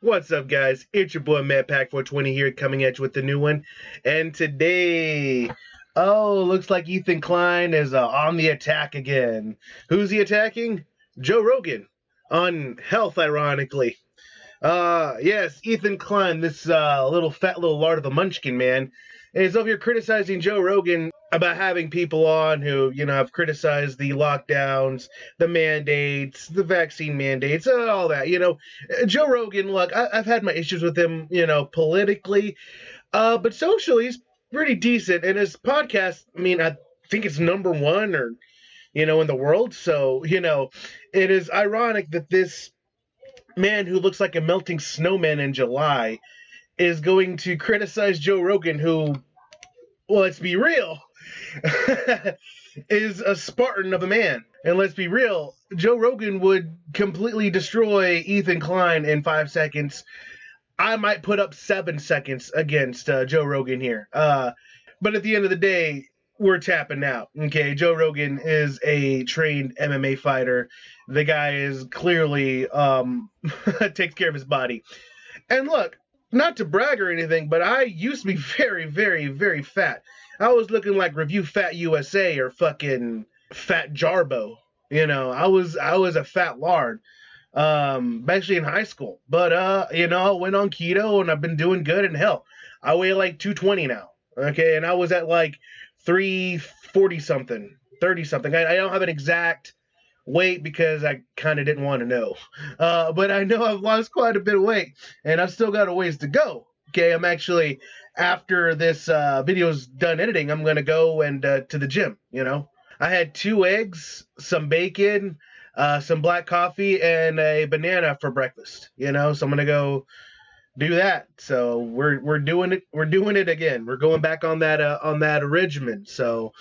What's up, guys? It's your boy MadPack420 here, coming at you with the new one. And today, looks like Ethan Klein is on the attack again. Who's he attacking? Joe Rogan on health, ironically. Yes, Ethan Klein, this little fat little lard of a munchkin man, is over here criticizing Joe Rogan about having people on who, have criticized the lockdowns, the mandates, the vaccine mandates, all that. Joe Rogan, look, I've had my issues with him, politically, but socially, he's pretty decent. And his podcast, I think it's number one or, in the world. So, it is ironic that this man who looks like a melting snowman in July is going to criticize Joe Rogan, who, well, let's be real, is a Spartan of a man. And let's be real, Joe Rogan would completely destroy Ethan Klein in 5 seconds. I might put up 7 seconds against Joe Rogan here. But at the end of the day, we're tapping out. Okay, Joe Rogan is a trained MMA fighter. The guy is clearly takes care of his body. And look, not to brag or anything, but I used to be very, very, very fat. I was looking like Review Fat USA or fucking Fat Jarbo. I was a fat lard. Actually in high school. But I went on keto and I've been doing good. And hell, I weigh like 220 now. Okay, and I was at like 340 something, 30 something. I don't have an exact weight because I kind of didn't want to know. But I know I've lost quite a bit of weight and I've still got a ways to go. Okay, I'm actually, after this video's done editing, I'm going to go and to the gym, I had 2 eggs, some bacon, some black coffee, and a banana for breakfast, so I'm going to go do that. So we're doing it again. We're going back on that regimen. So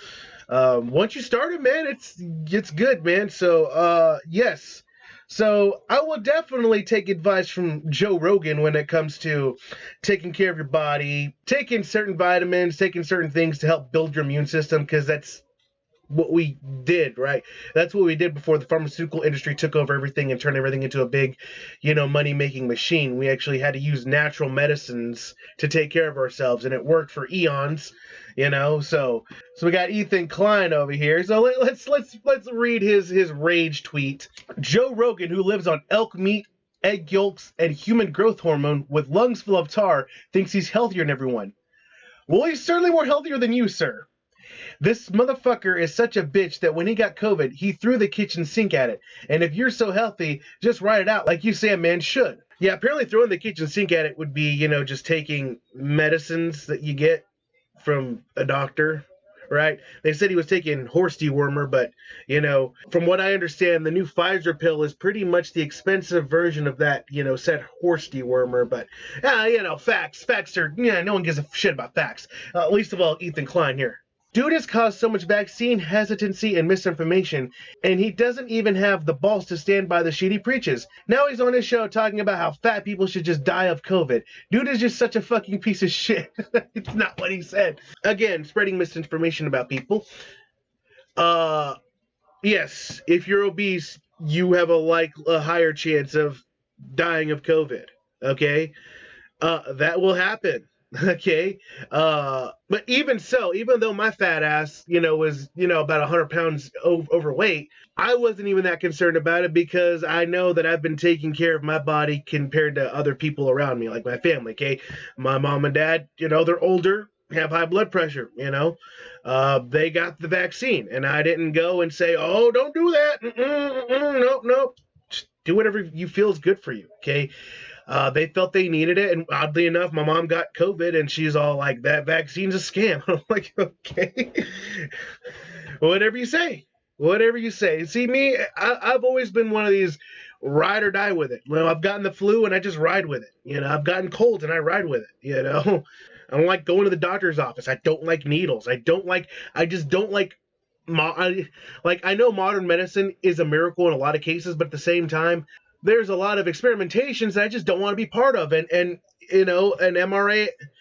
once you start it, man, it's good, man. So yes. So I will definitely take advice from Joe Rogan when it comes to taking care of your body, taking certain vitamins, taking certain things to help build your immune system, because that's what we did, right? That's what we did before the pharmaceutical industry took over everything and turned everything into a big, money-making machine. We actually had to use natural medicines to take care of ourselves, and it worked for eons, So we got Ethan Klein over here. So let's read his rage tweet. Joe Rogan, who lives on elk meat, egg yolks, and human growth hormone with lungs full of tar, thinks he's healthier than everyone. Well, he's certainly more healthier than you, sir. This motherfucker is such a bitch that when he got COVID, he threw the kitchen sink at it. And if you're so healthy, just write it out like you say a man should. Yeah, apparently throwing the kitchen sink at it would be, just taking medicines that you get from a doctor, right? They said he was taking horse dewormer, but, from what I understand, the new Pfizer pill is pretty much the expensive version of that, said horse dewormer. But, facts are, no one gives a shit about facts. Least of all, Ethan Klein here. Dude has caused so much vaccine hesitancy and misinformation, and he doesn't even have the balls to stand by the shit he preaches. Now he's on his show talking about how fat people should just die of COVID. Dude is just such a fucking piece of shit. It's not what he said. Again, spreading misinformation about people. Yes, if you're obese, you have a higher chance of dying of COVID. Okay? That will happen. Okay, but even so, even though my fat ass, was, about 100 pounds overweight, I wasn't even that concerned about it because I know that I've been taking care of my body compared to other people around me, like my family. Okay, my mom and dad, they're older, have high blood pressure, they got the vaccine, and I didn't go and say, oh, don't do that. Nope. Just do whatever you feel is good for you. Okay. They felt they needed it, and oddly enough, my mom got COVID, and she's all like, that vaccine's a scam. I'm like, okay. Whatever you say. See, me, I've always been one of these ride or die with it. I've gotten the flu, and I just ride with it. I've gotten colds, and I ride with it, I don't like going to the doctor's office. I don't like needles. I just don't like I know modern medicine is a miracle in a lot of cases, but at the same time, there's a lot of experimentations that I just don't want to be part of. And an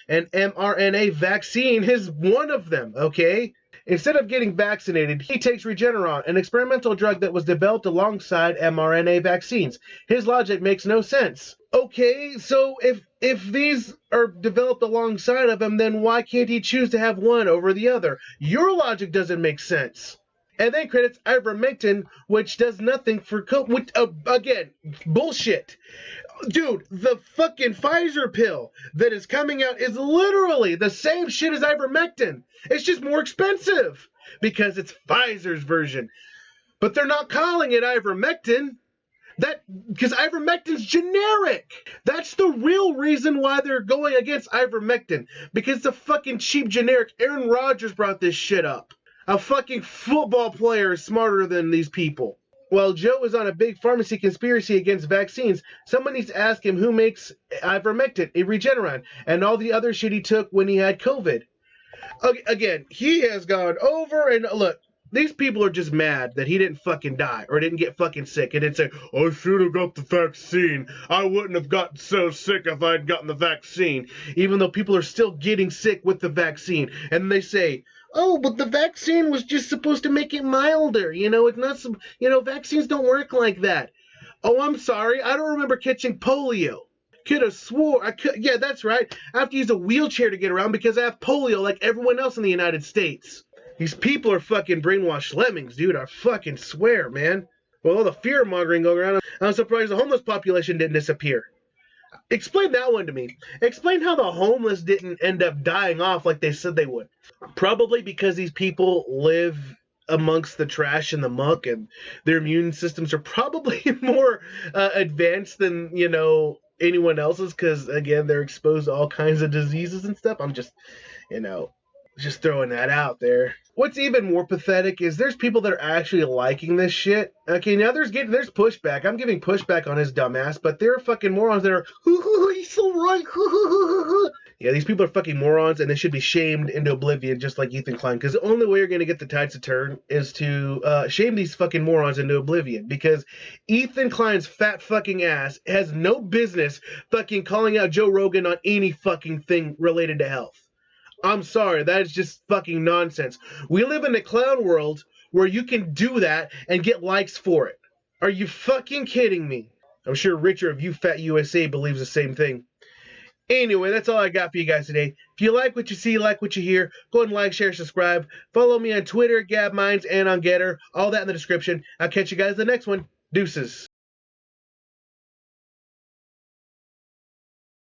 mRNA vaccine is one of them, okay? Instead of getting vaccinated, he takes Regeneron, an experimental drug that was developed alongside mRNA vaccines. His logic makes no sense. Okay, so if these are developed alongside of him, then why can't he choose to have one over the other? Your logic doesn't make sense. And then credits ivermectin, which does nothing for COVID. Again, bullshit. Dude, the fucking Pfizer pill that is coming out is literally the same shit as ivermectin. It's just more expensive because it's Pfizer's version. But they're not calling it ivermectin. Because ivermectin's generic. That's the real reason why they're going against ivermectin. Because the fucking cheap generic. Aaron Rodgers brought this shit up. A fucking football player is smarter than these people. While Joe is on a big pharmacy conspiracy against vaccines, someone needs to ask him who makes ivermectin, a Regeneron, and all the other shit he took when he had COVID. Again, he has gone over and look, these people are just mad that he didn't fucking die or didn't get fucking sick and didn't say, I should have got the vaccine. I wouldn't have gotten so sick if I'd gotten the vaccine. Even though people are still getting sick with the vaccine. And they say, oh, but the vaccine was just supposed to make it milder. It's not some, vaccines don't work like that. Oh, I'm sorry. I don't remember catching polio. Could have swore yeah, that's right. I have to use a wheelchair to get around because I have polio like everyone else in the United States. These people are fucking brainwashed lemmings, dude. I fucking swear, man. Well, all the fear mongering going around, I'm surprised the homeless population didn't disappear. Explain that one to me. Explain how the homeless didn't end up dying off like they said they would. Probably because these people live amongst the trash and the muck, and their immune systems are probably more advanced than, anyone else's, because, again, they're exposed to all kinds of diseases and stuff. I'm just, just throwing that out there. What's even more pathetic is there's people that are actually liking this shit. Okay, now there's pushback. I'm giving pushback on his dumbass, but there are fucking morons that are, he's so right. Yeah, these people are fucking morons, and they should be shamed into oblivion, just like Ethan Klein. Because the only way you're going to get the tides to turn is to shame these fucking morons into oblivion. Because Ethan Klein's fat fucking ass has no business fucking calling out Joe Rogan on any fucking thing related to health. I'm sorry, that is just fucking nonsense. We live in a clown world where you can do that and get likes for it. Are you fucking kidding me? I'm sure Richard of You Fat USA believes the same thing. Anyway, that's all I got for you guys today. If you like what you see, like what you hear, go ahead and like, share, subscribe. Follow me on Twitter, GabMinds, and on Getter. All that in the description. I'll catch you guys in the next one. Deuces.